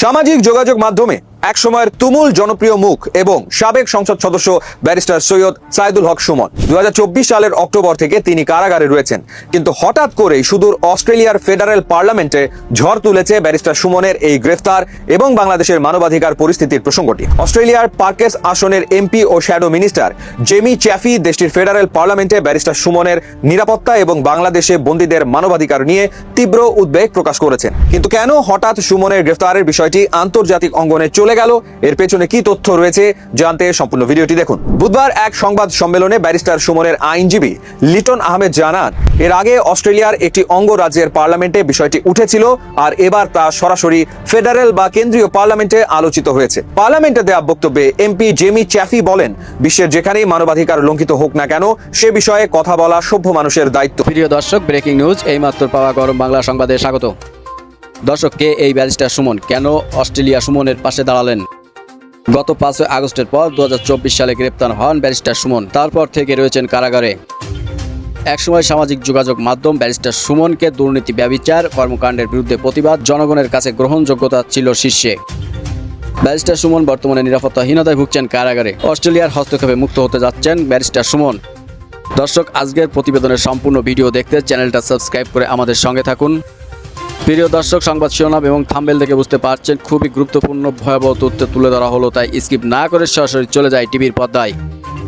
সামাজিক যোগাযোগ মাধ্যমে এক সময়ের তুমুল জনপ্রিয় মুখ এবং সাবেক সংসদ সদস্য ব্যারিস্টার সৈয়দ সাইদুল হক সুমন 2024 সালের অক্টোবর থেকে তিনি কারাগারে রয়েছেন। কিন্তু হঠাৎ করেই সুদূর অস্ট্রেলিয়ার ফেডারেল পার্লামেন্টে ঝড় তুলেছে ব্যারিস্টার সুমনের এই গ্রেফতার এবং বাংলাদেশের মানবাধিকার পরিস্থিতির প্রসঙ্গটি। অস্ট্রেলিয়ার পার্কেস আসনের এমপি ও শ্যাডো মিনিস্টার জেমি চ্যাফি দেশটির ফেডারেল পার্লামেন্টে ব্যারিস্টার সুমনের নিরাপত্তা এবং বাংলাদেশে বন্দীদের মানবাধিকার নিয়ে তীব্র উদ্বেগ প্রকাশ করেছেন। কিন্তু কেন হঠাৎ সুমনের গ্রেফতারের বিষয়টি আন্তর্জাতিক অঙ্গনে চলে গেল, এর পেছনে কি তথ্য রয়েছে জানতে সম্পূর্ণ ভিডিওটি দেখুন। বুধবার এক সংবাদ সম্মেলনে ব্যারিস্টার সুমনের আইনজীবী লিটন আহমেদ জানান, এর আগে অস্ট্রেলিয়ার একটি অঙ্গরাজ্যের পার্লামেন্টে বিষয়টি উঠেছিল আর এবার তা সরাসরি ফেডারেল বা কেন্দ্রীয় পার্লামেন্টে আলোচিত হয়েছে। পার্লামেন্টে দেওয়া বক্তব্যে এমপি জেমি চ্যাফি বলেন, বিশ্বের যেখানেই মানবাধিকার লঙ্ঘিত হোক না কেন সে বিষয়ে কথা বলা সভ্য মানুষের দায়িত্ব। প্রিয় দর্শক, ব্রেকিং নিউজ এইমাত্র পাওয়া গরম বাংলা সংবাদে স্বাগত। দর্শক, কে এই ব্যারিস্টার সুমন? কেন অস্ট্রেলিয়া সুমনের পাশে দাঁড়ালেন? গত 5 আগস্টের পর 2024 সালে গ্রেপ্তার হন ব্যারিস্টার সুমন। তারপর থেকে রয়েছেন কারাগারে। একসময় সামাজিক যোগাযোগ মাধ্যম ব্যারিস্টার সুমনকে দুর্নীতি, ব্যভিচার, কর্মকাণ্ডের বিরুদ্ধে প্রতিবাদ, জনগণের কাছে গ্রহণযোগ্যতা ছিল শীর্ষে। ব্যারিস্টার সুমন বর্তমানে নিরাপত্তাহীনতায় ভুগছেন কারাগারে। অস্ট্রেলিয়ার হস্তক্ষেপে মুক্ত হতে যাচ্ছেন ব্যারিস্টার সুমন। দর্শক, আজকের প্রতিবেদনের সম্পূর্ণ ভিডিও দেখতে চ্যানেলটা সাবস্ক্রাইব করে আমাদের সঙ্গে থাকুন। প্রিয় দর্শক, সংবাদ শিরোনাম এবং থাম্বনেল দেখে বুঝতে পারছেন খুবই গুরুত্বপূর্ণ ভয়াবহ তথ্য তুলে ধরা হলো, তাই স্কিপ না করে সরাসরি চলে যায় টিভির পর্দায়।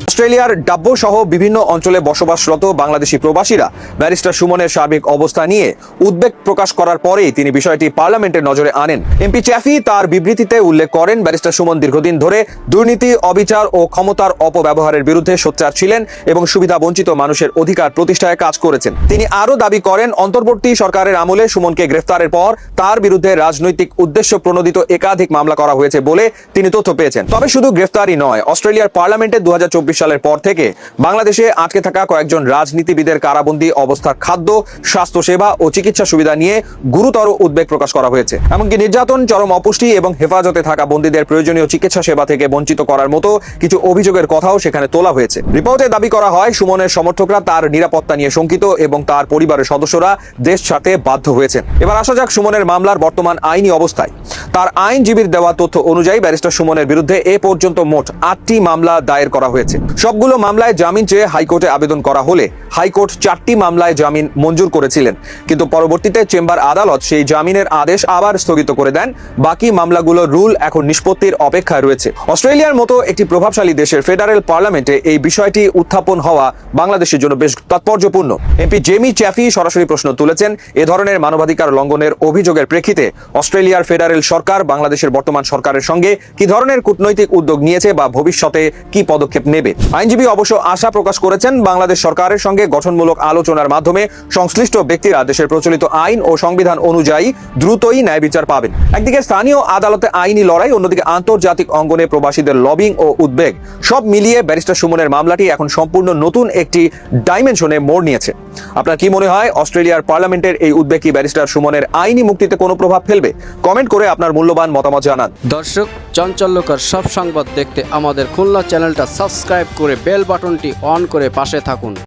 অস্ট্রেলিয়ার ডাব্বো সহ বিভিন্ন অঞ্চলে বসবাসরত বাংলাদেশি প্রবাসীরা ব্যারিস্টার সুমনের সার্বিক অবস্থা নিয়ে উদ্বেগ প্রকাশ করার পরেই তিনি বিষয়টি পার্লামেন্টের নজরে আনেন। এমপি চ্যাফি তার বিবৃতিতে উল্লেখ করেন, ব্যারিস্টার সুমন দীর্ঘদিন ধরে দুর্নীতি, অবিচার ও ক্ষমতার অপব্যবহারের বিরুদ্ধে সোচ্চার ছিলেন এবং সুবিধা বঞ্চিত মানুষের অধিকার প্রতিষ্ঠায় কাজ করেছেন। তিনি আরও দাবি করেন, অন্তর্বর্তী সরকারের আমলে সুমনকে গ্রেফতারের পর তার বিরুদ্ধে রাজনৈতিক উদ্দেশ্য প্রণোদিত একাধিক মামলা করা হয়েছে বলে তিনি তথ্য পেয়েছেন। তবে শুধু গ্রেফতারই নয়, অস্ট্রেলিয়ার পার্লামেন্টে 2024 সালের পর থেকে বাংলাদেশে আটকে থাকা কয়েকজন রাজনীতিবিদের কারাবন্দী অবস্থার খাদ্য, স্বাস্থ্যসেবা ও চিকিৎসা সুবিধা নিয়ে গুরুতর উদ্বেগ প্রকাশ করা হয়েছে। এমনকি নির্যাতন, চরম অপুষ্টি এবং হেফাজতে থাকা বন্দীদের প্রয়োজনীয় চিকিৎসা সেবা থেকে বঞ্চিত করার মতো কিছু অভিযোগের কথাও সেখানে তোলা হয়েছে। রিপোর্টে দাবি করা হয়, সুমনের সমর্থকরা তার নিরাপত্তা নিয়ে শঙ্কিত এবং তার পরিবারের সদস্যরা দেশ ছাড়তে বাধ্য হয়েছেন। এবার আসা যাক সুমনের মামলার বর্তমান আইনি অবস্থায়। তার আইনজীবীর দেওয়া তথ্য অনুযায়ী ব্যারিস্টার সুমনের বিরুদ্ধে এ পর্যন্ত মোট 8টি মামলা দায়ের করা হয়েছে। সবগুলো মামলায় জামিন চেয়ে হাইকোর্টে আবেদন করা হলে হাইকোর্ট 4টি মামলায় জামিন মঞ্জুর করেছিলেন, কিন্তু পরবর্তীতে চেম্বার আদালত সেই জামিনের আদেশ আবার স্থগিত করে দেন। বাকি মামলাগুলোর রুল এখন নিষ্পত্তির অপেক্ষায় রয়েছে। অস্ট্রেলিয়ার মতো একটি প্রভাবশালী দেশের ফেডারেল পার্লামেন্টে এই বিষয়টি উত্থাপন হওয়া বাংলাদেশের জন্য বেশ তাৎপর্যপূর্ণ। এমপি জেমি চ্যাফি সরাসরি প্রশ্ন তুলেছেন, এ ধরনের মানবাধিকার লঙ্ঘনের অভিযোগের প্রেক্ষিতে অস্ট্রেলিয়ার ফেডারেল সরকার বাংলাদেশের বর্তমান সরকারের সঙ্গে কি ধরনের কূটনৈতিক উদ্যোগ নিয়েছে বা ভবিষ্যতে কি পদক্ষেপ নেবে। আইনজীবী অবশ্য আশা প্রকাশ করেছেন, বাংলাদেশ সরকারের সঙ্গে গঠনমূলক আলোচনার মাধ্যমে সংশ্লিষ্ট ব্যক্তিরা দেশের প্রচলিত আইন ও সংবিধান অনুযায়ী দ্রুতই ন্যায় বিচার পাবেন। একদিকে স্থানীয় আদালতে আইনি লড়াই, অন্যদিকে আন্তর্জাতিক অঙ্গনে প্রবাসীদের লবিং ও উদ্বেগ, সব মিলিয়ে ব্যারিস্টার সুমনের মামলাটি এখন সম্পূর্ণ নতুন একটি ডাইমেনশনে মোড় নিয়েছে। আপনার কি মনে হয়, অস্ট্রেলিয়ার পার্লামেন্টের এই উদ্বেগ কি ব্যারিস্টার সুমনের আইনি মুক্তিতে কোনো প্রভাব ফেলবে? কমেন্ট করে আপনার মূল্যবান মতামত জানান। দর্শক, চাঞ্চল্যকর সব সংবাদ দেখতে আমাদের খুলনা চ্যানেলটা সাবস্ক্রাইব করে বেল বাটনটি অন করে পাশে থাকুন।